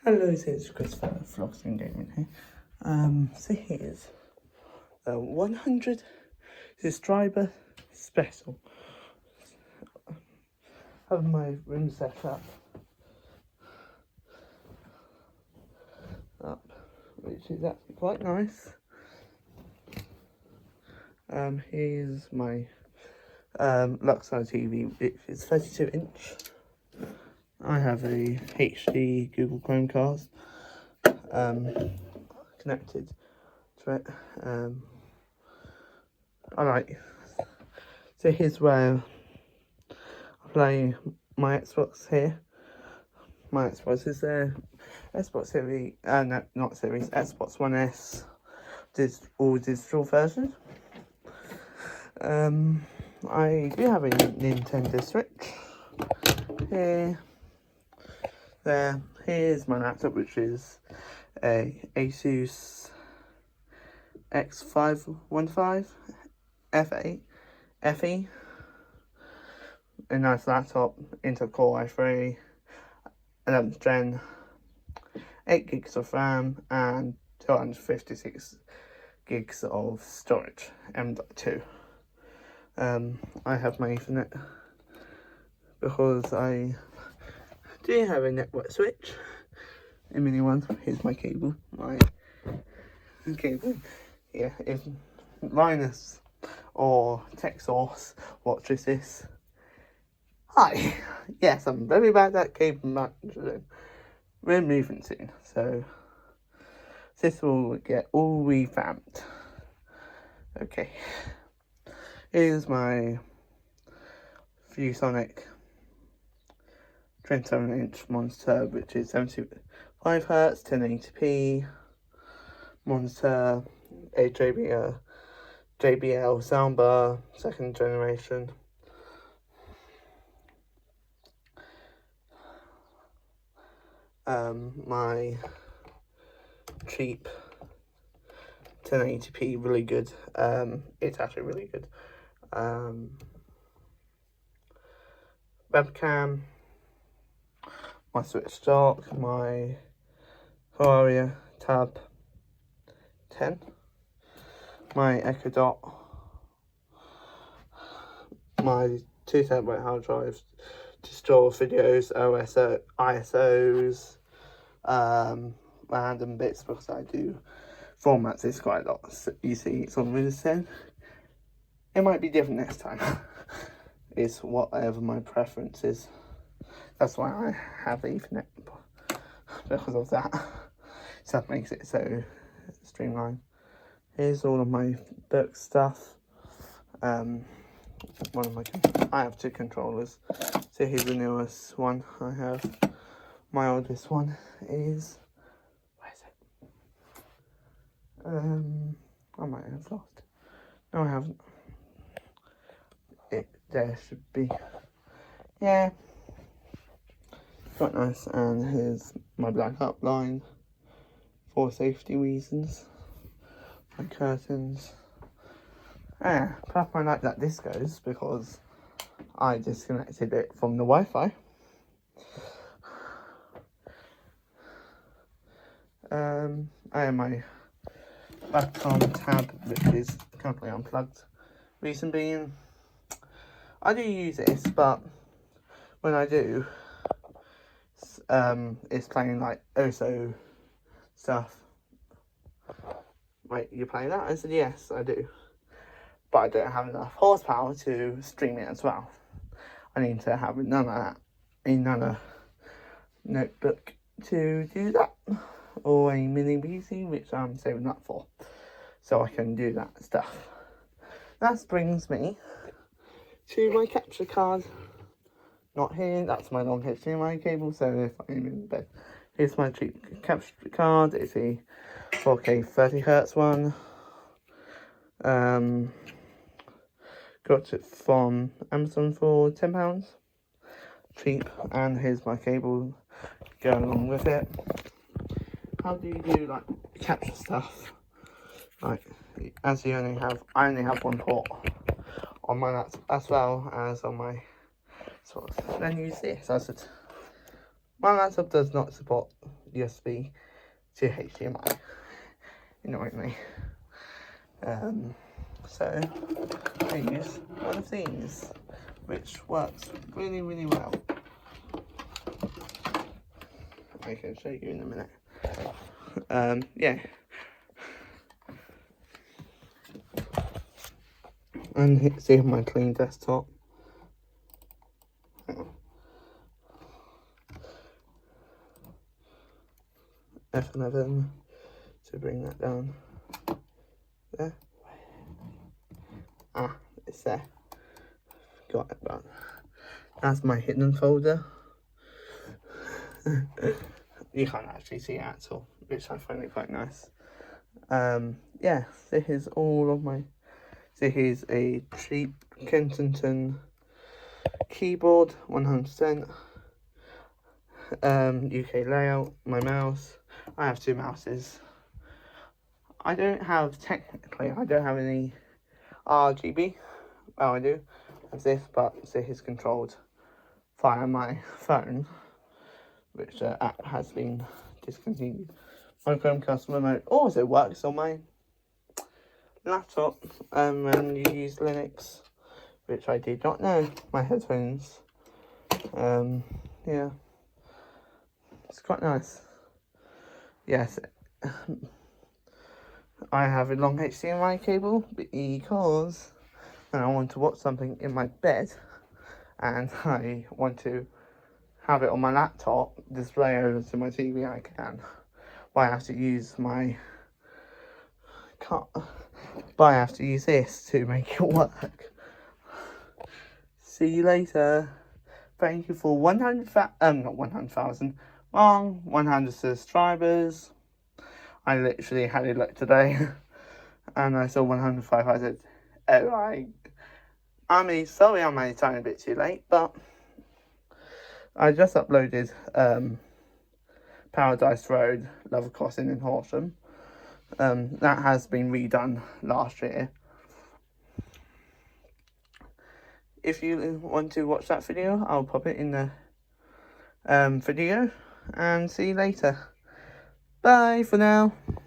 Hello, it's Christopher Vlogs and Gaming here. So here's 100 subscriber special. Have my room set up, which is actually quite nice. Here's my Luxor TV, which is 32 inch. I have a HD Google Chromecast connected to it. So here's where I play my Xbox here. My Xbox is there. Xbox Series, no, not Series, Xbox One S, all digital version. I do have a Nintendo Switch here. Here's my laptop, which is a Asus X515 FE. A nice laptop, Intel Core i3, 11th gen, 8 gigs of RAM, and 256 gigs of storage, M.2. I have my Ethernet because I do have a network switch, a mini one. Here's my cable. Yeah, if Linus or TechSource watches this, hi. Yes, I'm very bad at cable management. We're moving soon, so this will get all revamped. Okay, here's my ViewSonic 27-inch monitor, which is 75 Hz, 1080p monitor, a JBL soundbar, 2nd generation. My cheap 1080p, really good. It's actually really good. Webcam, my Switch dock, my Huawei Tab 10, my Echo Dot, my 2TB hard drive to store videos, ISOs, random bits, because I do format this quite a lot. So you see, it's on Windows 10. It might be different next time. It's whatever my preference is. That's why I have Ethernet, because of that. So that makes it so streamlined. Here's all of my book stuff. I have 2 controllers. So here's the newest one I have. My oldest one is, where is it? I might have lost. No, I haven't. There should be. Yeah. Quite nice. And here's my black outline for safety reasons. My curtains. Plus I like that this goes because I disconnected it from the Wi-Fi. I have my Wacom tab, which is currently unplugged. Reason being, I do use this, but when I do, it's playing like OSO stuff. Wait, you play that? I said yes, I do. But I don't have enough horsepower to stream it as well. I need to have another notebook to do that, or a mini PC, which I'm saving up for, so I can do that stuff. That brings me to my capture card. Not here, that's my long HDMI cable, so if I'm in bed. Here's my cheap capture card. It's a 4K 30Hz one. Got it from Amazon for £10. Cheap. And here's my cable going along with it. How do you do like capture stuff? Like, as I only have one port on my laptop as well as on my source. Then use this. My laptop does not support USB to HDMI, annoyingly. So I use one of these, which works really, really well. I can show you in a minute. Yeah. And see my clean desktop. F11 to bring that down. There. Ah, it's there. Got it, but that's my hidden folder. You can't actually see it at all, which I find it quite nice. Yeah, this is all of my. This is a cheap Kensington keyboard, 100%. UK layout, my mouse. I have 2 mouses. I don't have any RGB. Well, I do have this, but this is controlled via my phone, which app has been discontinued. My Chromecast remote also works on my laptop, and you use Linux, which I did not know. My headphones, yeah, it's quite nice. Yes, I have a long HDMI cable because when I want to watch something in my bed and I want to have it on my laptop display over to my TV, I can. But I have to use but I have to use this to make it work. See you later. Thank you for 100 subscribers. I literally had a look today and I saw 105. I said, oh, sorry I'm a tiny bit too late, but I just uploaded Paradise Road, Level Crossing in Horsham. That has been redone last year. If you want to watch that video, I'll pop it in the video, and see you later. Bye for now.